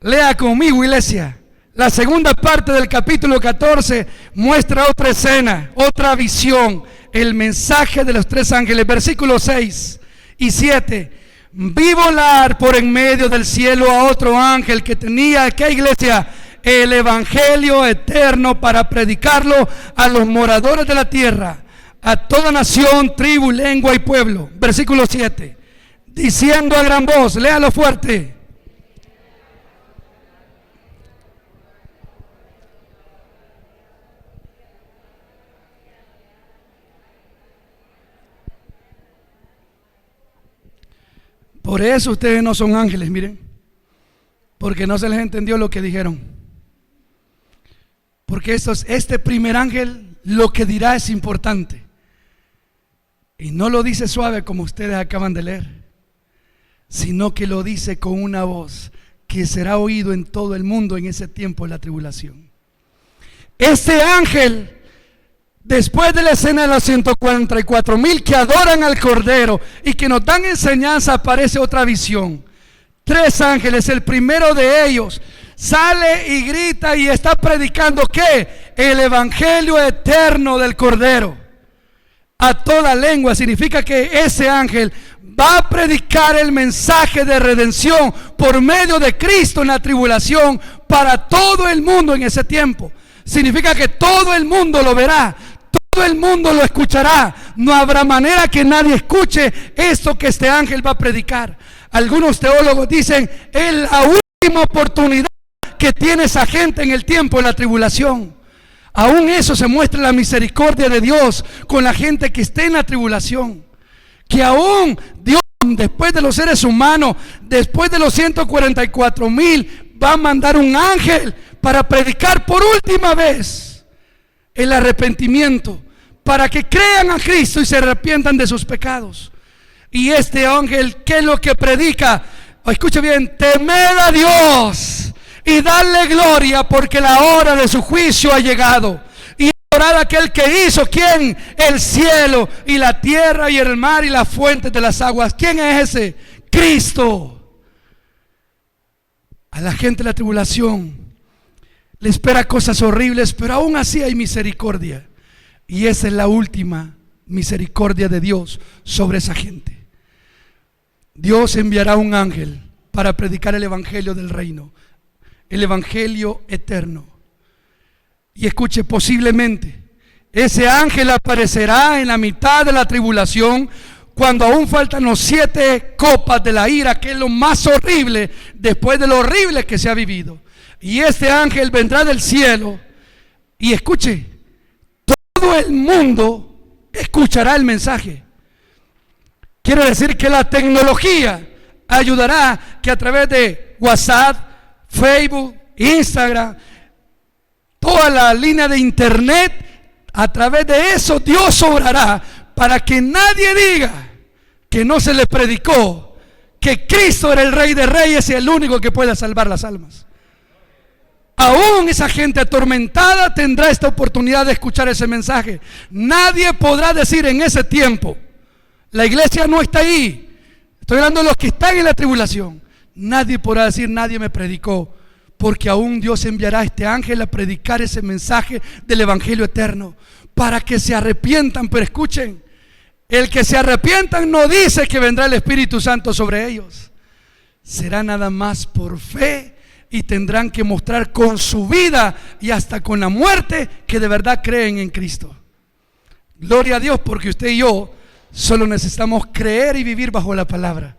Lea conmigo, iglesia. La segunda parte del capítulo 14 muestra otra escena, otra visión. El mensaje de los 3 ángeles, versículos 6 y 7. Vi volar por en medio del cielo a otro ángel que tenía, ¿qué, iglesia? El evangelio eterno para predicarlo a los moradores de la tierra, a toda nación, tribu, lengua y pueblo. Versículo 7. Diciendo a gran voz, léalo fuerte: por eso ustedes no son ángeles, miren, porque no se les entendió lo que dijeron. Porque este primer ángel lo que dirá es importante, y no lo dice suave como ustedes acaban de leer, sino que lo dice con una voz que será oído en todo el mundo en ese tiempo de la tribulación. Este ángel, después de la escena de los 144,000 que adoran al Cordero y que nos dan enseñanza, aparece otra visión. 3 ángeles, el primero de ellos sale y grita y está predicando, ¿qué? El evangelio eterno del Cordero a toda lengua. Significa que ese ángel va a predicar el mensaje de redención por medio de Cristo en la tribulación para todo el mundo en ese tiempo. Significa que todo el mundo lo verá, todo el mundo lo escuchará. No habrá manera que nadie escuche esto que este ángel va a predicar. Algunos teólogos dicen, es la última oportunidad que tiene esa gente en el tiempo de la tribulación. Aún eso se muestra la misericordia de Dios con la gente que esté en la tribulación. Que aún Dios, después de los seres humanos, después de los 144,000, va a mandar un ángel para predicar por última vez el arrepentimiento, para que crean a Cristo y se arrepientan de sus pecados. Y este ángel, ¿qué es lo que predica? Escuche bien: temed a Dios y darle gloria, porque la hora de su juicio ha llegado. Y adorar a aquel que hizo, ¿quién? El cielo y la tierra y el mar y las fuentes de las aguas. ¿Quién es ese? Cristo. A la gente de la tribulación, le espera cosas horribles, pero aún así hay misericordia. Y esa es la última misericordia de Dios sobre esa gente. Dios enviará un ángel para predicar el evangelio del reino, el evangelio eterno. Y escuche, posiblemente ese ángel aparecerá en la mitad de la tribulación, cuando aún faltan los 7 copas de la ira, que es lo más horrible después de lo horrible que se ha vivido. Y este ángel vendrá del cielo y escuche, todo el mundo escuchará el mensaje. Quiero decir que la tecnología ayudará que a través de WhatsApp, Facebook, Instagram, toda la línea de internet, a través de eso Dios obrará para que nadie diga que no se le predicó que Cristo era el Rey de Reyes y el único que puede salvar las almas. Aún esa gente atormentada tendrá esta oportunidad de escuchar ese mensaje. Nadie podrá decir en ese tiempo, la iglesia no está ahí, estoy hablando de los que están en la tribulación. Nadie podrá decir, nadie me predicó, porque aún Dios enviará a este ángel a predicar ese mensaje del evangelio eterno para que se arrepientan. Pero escuchen, el que se arrepientan no dice que vendrá el Espíritu Santo sobre ellos. Será nada más por fe, y tendrán que mostrar con su vida y hasta con la muerte que de verdad creen en Cristo. Gloria a Dios, porque usted y yo solo necesitamos creer y vivir bajo la palabra.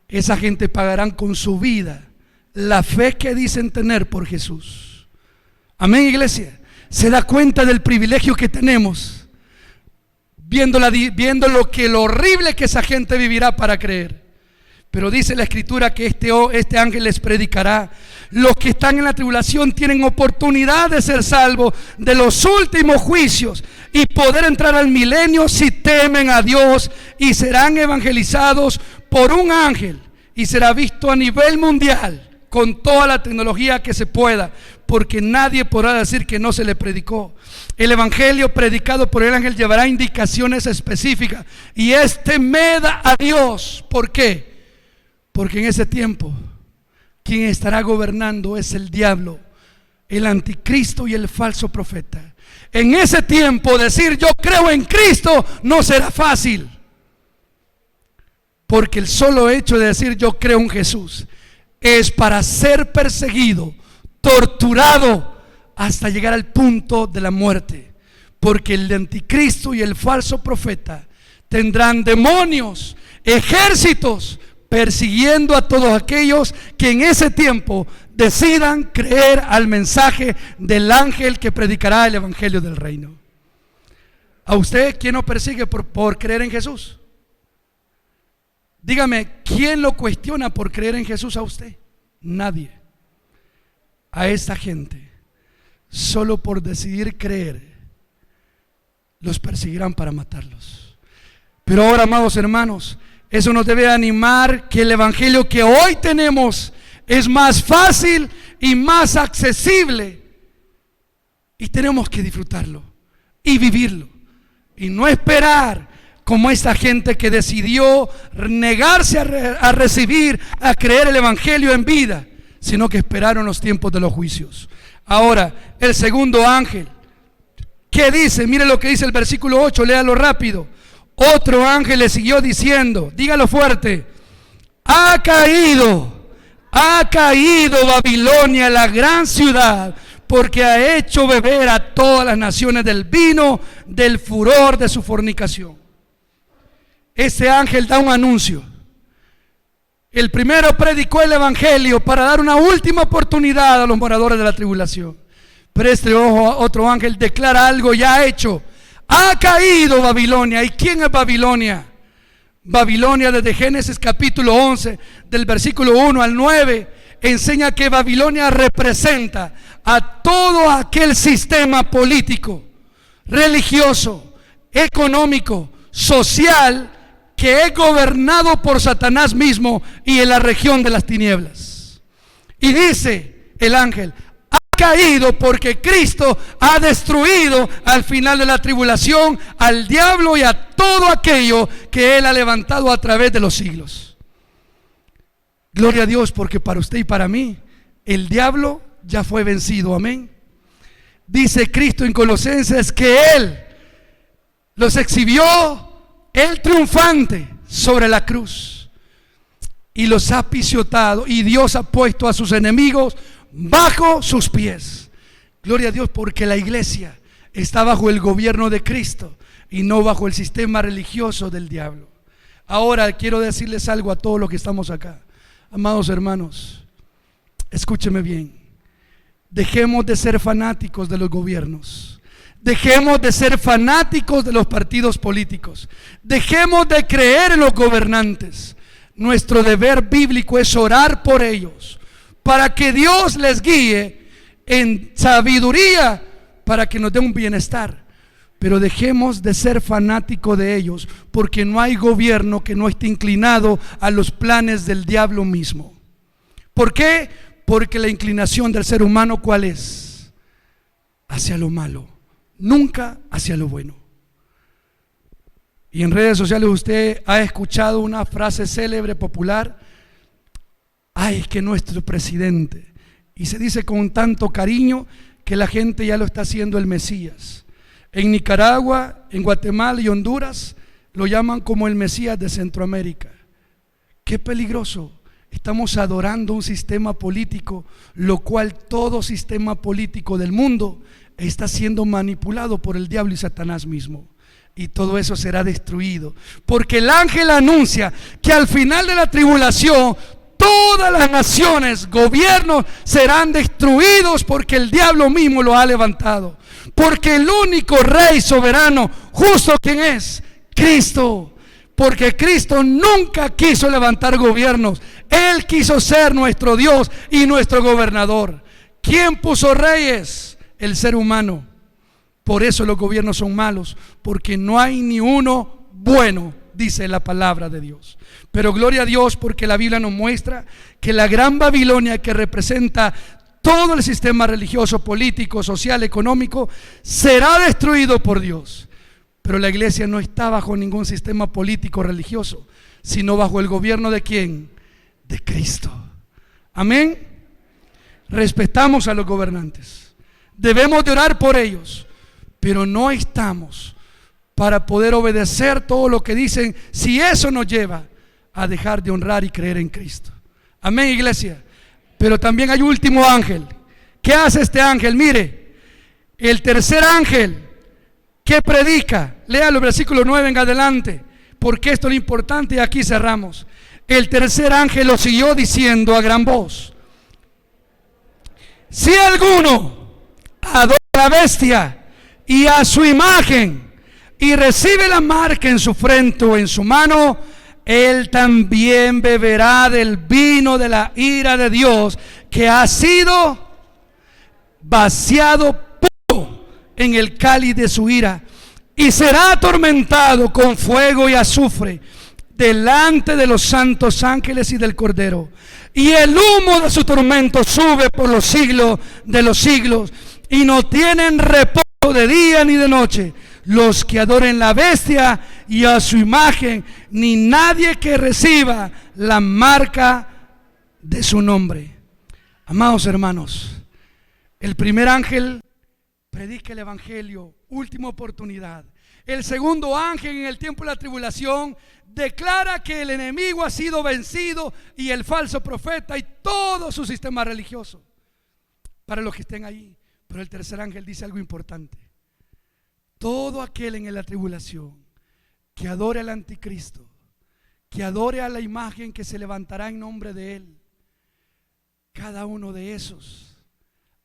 Esa gente pagarán con su vida la fe que dicen tener por Jesús. Amén, iglesia. Se da cuenta del privilegio que tenemos viendo lo horrible que esa gente vivirá para creer. Pero dice la escritura que este ángel les predicará. Los que están en la tribulación tienen oportunidad de ser salvos de los últimos juicios y poder entrar al milenio si temen a Dios, y serán evangelizados por un ángel y será visto a nivel mundial con toda la tecnología que se pueda, porque nadie podrá decir que no se le predicó. El evangelio predicado por el ángel llevará indicaciones específicas, y es temed a Dios. ¿Por qué? Porque en ese tiempo quien estará gobernando es el diablo, el anticristo y el falso profeta. En ese tiempo decir yo creo en Cristo no será fácil, porque el solo hecho de decir yo creo en Jesús es para ser perseguido, torturado hasta llegar al punto de la muerte, porque el anticristo y el falso profeta tendrán demonios, ejércitos persiguiendo a todos aquellos que en ese tiempo decidan creer al mensaje del ángel que predicará el evangelio del reino. ¿A usted quién lo persigue por creer en Jesús? Dígame, ¿quién lo cuestiona por creer en Jesús a usted? Nadie. A esta gente, solo por decidir creer, los perseguirán para matarlos. Pero ahora, amados hermanos, eso nos debe animar que el evangelio que hoy tenemos es más fácil y más accesible, y tenemos que disfrutarlo y vivirlo, y no esperar como esta gente que decidió negarse a recibir, a creer el evangelio en vida, sino que esperaron los tiempos de los juicios. Ahora, el segundo ángel, ¿qué dice? Mire lo que dice el versículo 8, léalo rápido. Otro ángel le siguió diciendo, dígalo fuerte: ha caído Babilonia, la gran ciudad, porque ha hecho beber a todas las naciones del vino del furor de su fornicación. Este ángel da un anuncio. El primero predicó el evangelio para dar una última oportunidad a los moradores de la tribulación, pero este otro ángel declara algo ya hecho. Ha caído Babilonia. ¿Y quién es Babilonia? Babilonia, desde Génesis capítulo 11, del versículo 1 al 9, enseña que Babilonia representa a todo aquel sistema político, religioso, económico, social, que es gobernado por Satanás mismo y en la región de las tinieblas. Y dice el ángel: ha caído porque Cristo ha destruido al final de la tribulación al diablo y a todo aquello que Él ha levantado a través de los siglos. Gloria a Dios, porque para usted y para mí el diablo ya fue vencido. Amén. Dice Cristo en Colosenses que Él los exhibió, Él triunfante sobre la cruz, y los ha pisoteado, y Dios ha puesto a sus enemigos bajo sus pies. Gloria a Dios, porque la iglesia está bajo el gobierno de Cristo y no bajo el sistema religioso del diablo. Ahora quiero decirles algo a todos los que estamos acá. Amados hermanos, escúcheme bien. Dejemos de ser fanáticos de los gobiernos. Dejemos de ser fanáticos de los partidos políticos. Dejemos de creer en los gobernantes. Nuestro deber bíblico es orar por ellos, para que Dios les guíe en sabiduría, para que nos dé un bienestar. Pero dejemos de ser fanáticos de ellos, porque no hay gobierno que no esté inclinado a los planes del diablo mismo. ¿Por qué? Porque la inclinación del ser humano, ¿cuál es? Hacia lo malo, nunca hacia lo bueno. Y en redes sociales usted ha escuchado una frase célebre, popular: ay, que nuestro presidente, y se dice con tanto cariño que la gente ya lo está haciendo el Mesías. En Nicaragua, en Guatemala y Honduras lo llaman como el Mesías de Centroamérica. Qué peligroso. Estamos adorando un sistema político, lo cual todo sistema político del mundo está siendo manipulado por el diablo y Satanás mismo. Y todo eso será destruido, porque el ángel anuncia que al final de la tribulación todas las naciones, gobiernos serán destruidos, porque el diablo mismo lo ha levantado. Porque el único rey soberano justo, ¿quién es? Cristo. Porque Cristo nunca quiso levantar gobiernos. Él quiso ser nuestro Dios y nuestro gobernador. ¿Quién puso reyes? El ser humano. Por eso los gobiernos son malos, porque no hay ni uno bueno, dice la palabra de Dios. Pero gloria a Dios, porque la Biblia nos muestra que la gran Babilonia, que representa todo el sistema religioso, político, social, económico, será destruido por Dios. Pero la iglesia no está bajo ningún sistema político religioso, sino bajo el gobierno ¿de quién? De Cristo. Amén. Respetamos a los gobernantes, debemos de orar por ellos, pero no estamos para poder obedecer todo lo que dicen, si eso nos lleva a dejar de honrar y creer en Cristo. Amén, iglesia. Pero también hay un último ángel. ¿Qué hace este ángel? Mire, el tercer ángel que predica, lea los versículos 9 en adelante, porque esto es lo importante, y aquí cerramos. El tercer ángel lo siguió diciendo a gran voz: si alguno adora a la bestia y a su imagen, y recibe la marca en su frente o en su mano, él también beberá del vino de la ira de Dios, que ha sido vaciado puro en el cáliz de su ira, y será atormentado con fuego y azufre delante de los santos ángeles y del Cordero. Y el humo de su tormento sube por los siglos de los siglos, y no tienen reposo de día ni de noche los que adoren la bestia y a su imagen, ni nadie que reciba la marca de su nombre. Amados hermanos, el primer ángel predica el evangelio, última oportunidad. El segundo ángel, en el tiempo de la tribulación, declara que el enemigo ha sido vencido, y el falso profeta y todo su sistema religioso, para los que estén ahí. Pero el tercer ángel dice algo importante: todo aquel en la tribulación que adore al anticristo, que adore a la imagen que se levantará en nombre de él, cada uno de esos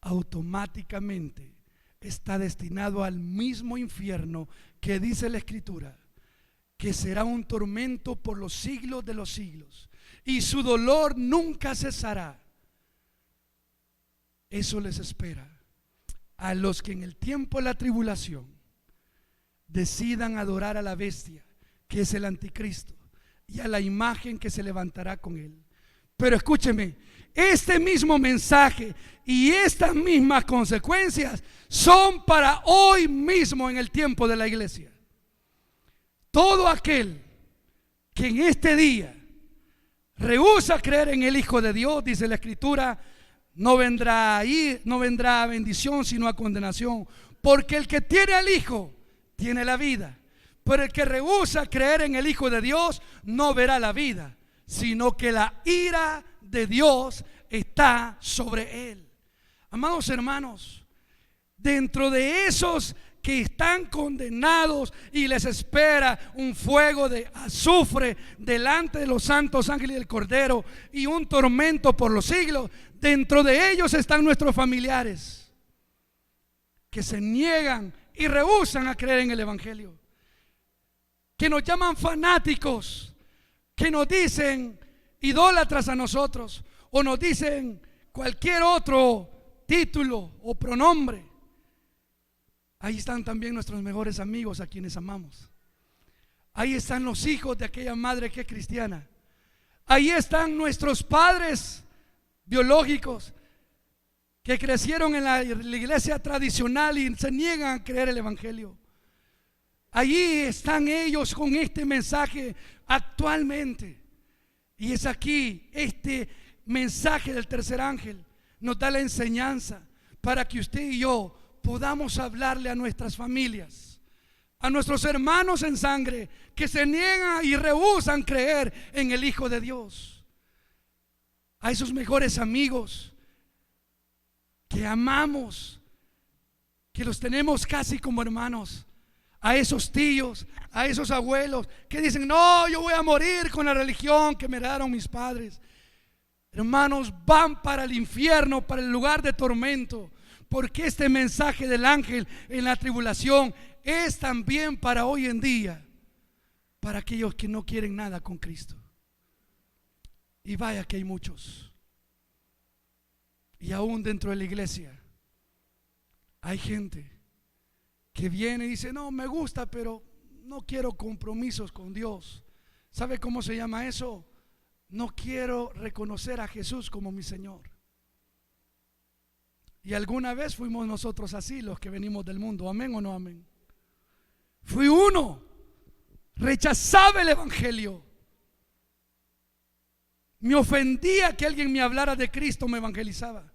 automáticamente está destinado al mismo infierno, que dice la Escritura que será un tormento por los siglos de los siglos, y su dolor nunca cesará. Eso les espera a los que en el tiempo de la tribulación decidan adorar a la bestia, que es el anticristo, y a la imagen que se levantará con él. Pero escúcheme, este mismo mensaje y estas mismas consecuencias son para hoy mismo, en el tiempo de la iglesia. Todo aquel que en este día rehúsa creer en el Hijo de Dios, dice la Escritura, no vendrá a bendición, sino a condenación. Porque el que tiene al Hijo tiene la vida, pero el que rehúsa creer en el Hijo de Dios no verá la vida, sino que la ira de Dios está sobre él. Amados hermanos, dentro de esos que están condenados y les espera un fuego de azufre delante de los santos ángeles del Cordero y un tormento por los siglos, dentro de ellos están nuestros familiares que se niegan y rehúsan a creer en el Evangelio, que nos llaman fanáticos, que nos dicen idólatras a nosotros, o nos dicen cualquier otro título o pronombre. Ahí están también nuestros mejores amigos a quienes amamos. Ahí están los hijos de aquella madre que es cristiana. Ahí están nuestros padres biológicos que crecieron en la iglesia tradicional y se niegan a creer el Evangelio. Allí están ellos con este mensaje actualmente. Y es aquí, este mensaje del tercer ángel nos da la enseñanza para que usted y yo podamos hablarle a nuestras familias, a nuestros hermanos en sangre que se niegan y rehúsan creer en el Hijo de Dios, a esos mejores amigos que amamos, que los tenemos casi como hermanos, a esos tíos, a esos abuelos que dicen: no, yo voy a morir con la religión que me heredaron mis padres. Hermanos, van para el infierno, para el lugar de tormento, porque este mensaje del ángel en la tribulación es también para hoy en día, para aquellos que no quieren nada con Cristo. Y vaya que hay muchos. Y aún dentro de la iglesia hay gente que viene y dice: no, me gusta, pero no quiero compromisos con Dios. ¿Sabe cómo se llama eso? No quiero reconocer a Jesús como mi Señor. Y alguna vez fuimos nosotros así, los que venimos del mundo. ¿Amén o no amén? Fui uno, rechazaba el Evangelio. Me ofendía que alguien me hablara de Cristo, me evangelizaba.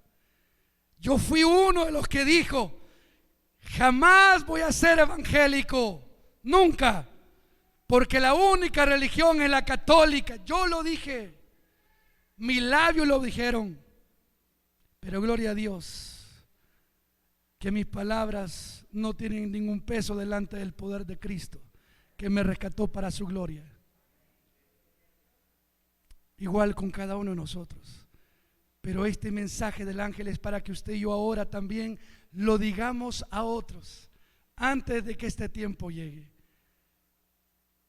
Yo fui uno de los que dijo: jamás voy a ser evangélico, nunca, porque la única religión es la católica. Yo lo dije, mis labios lo dijeron, pero gloria a Dios que mis palabras no tienen ningún peso delante del poder de Cristo, que me rescató para su gloria. Igual con cada uno de nosotros. Pero este mensaje del ángel es para que usted y yo ahora también lo digamos a otros antes de que este tiempo llegue.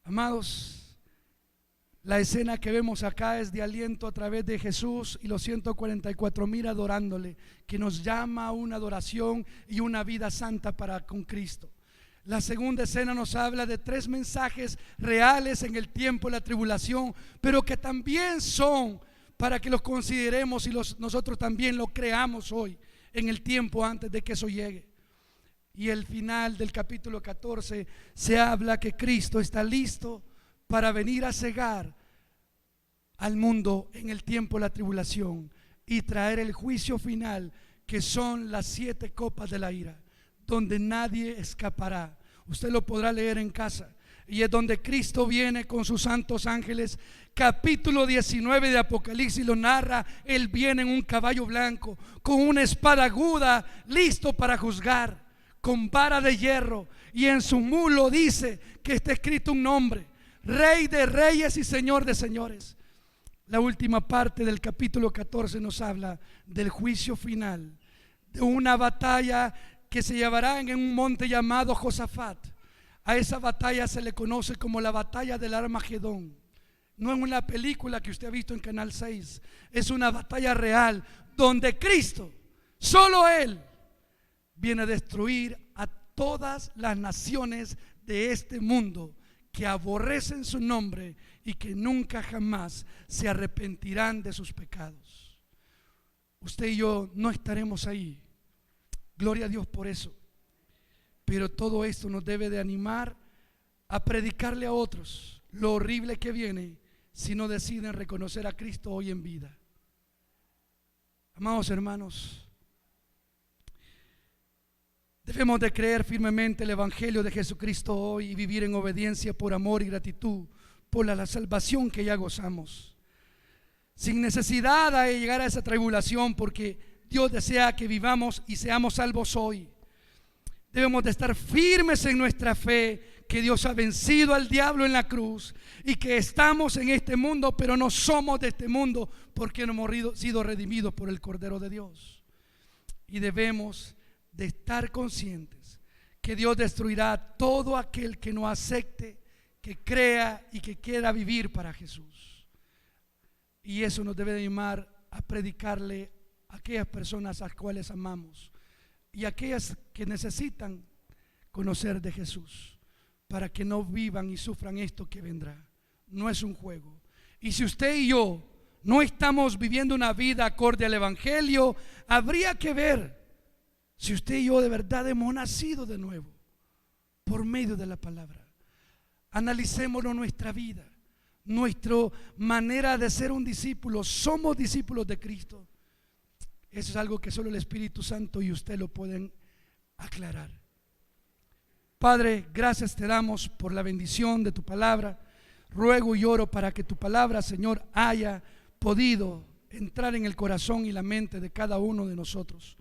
Amados, la escena que vemos acá es de aliento a través de Jesús y los 144,000 adorándole, que nos llama a una adoración y una vida santa para con Cristo. La segunda escena nos habla de 3 mensajes reales en el tiempo de la tribulación, pero que también son para que los consideremos y nosotros también lo creamos hoy en el tiempo antes de que eso llegue. Y el final del capítulo 14 se habla que Cristo está listo para venir a cegar al mundo en el tiempo de la tribulación y traer el juicio final, que son las 7 copas de la ira, donde nadie escapará. Usted lo podrá leer en casa. Y es donde Cristo viene con sus santos ángeles. Capítulo 19 de Apocalipsis lo narra. Él viene en un caballo blanco, con una espada aguda, listo para juzgar, con vara de hierro, y en su mulo dice que está escrito un nombre: Rey de reyes y Señor de señores. La última parte del capítulo 14 nos habla del juicio final, de una batalla que se llevará en un monte llamado Josafat. A esa batalla se le conoce como la batalla del Armagedón. No es una película que usted ha visto en Canal 6, es una batalla real donde Cristo, solo Él, viene a destruir a todas las naciones de este mundo que aborrecen su nombre y que nunca jamás se arrepentirán de sus pecados. Usted y yo no estaremos ahí, gloria a Dios por eso, pero todo esto nos debe de animar a predicarle a otros lo horrible que viene si no deciden reconocer a Cristo hoy en vida. Amados hermanos, debemos de creer firmemente el Evangelio de Jesucristo hoy y vivir en obediencia por amor y gratitud por la salvación que ya gozamos, sin necesidad de llegar a esa tribulación, porque Dios desea que vivamos y seamos salvos hoy. Debemos de estar firmes en nuestra fe, que Dios ha vencido al diablo en la cruz y que estamos en este mundo, pero no somos de este mundo, porque no hemos sido redimidos por el Cordero de Dios. Y debemos de estar conscientes que Dios destruirá a todo aquel que no acepte, que crea y que quiera vivir para Jesús. Y eso nos debe de animar a predicarle a aquellas personas a las cuales amamos y aquellas que necesitan conocer de Jesús, para que no vivan y sufran esto que vendrá. No es un juego. Y si usted y yo no estamos viviendo una vida acorde al Evangelio, habría que ver si usted y yo de verdad hemos nacido de nuevo por medio de la palabra. Analicémonos nuestra vida, nuestra manera de ser un discípulo. ¿Somos discípulos de Cristo? Eso es algo que solo el Espíritu Santo y usted lo pueden aclarar. Padre, gracias te damos por la bendición de tu palabra. Ruego y oro para que tu palabra, Señor, haya podido entrar en el corazón y la mente de cada uno de nosotros.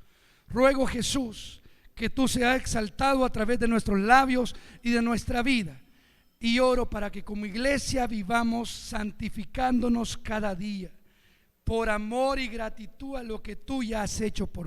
Ruego, Jesús, que tú seas exaltado a través de nuestros labios y de nuestra vida. Y oro para que como iglesia vivamos santificándonos cada día por amor y gratitud a lo que tú ya has hecho por nosotros.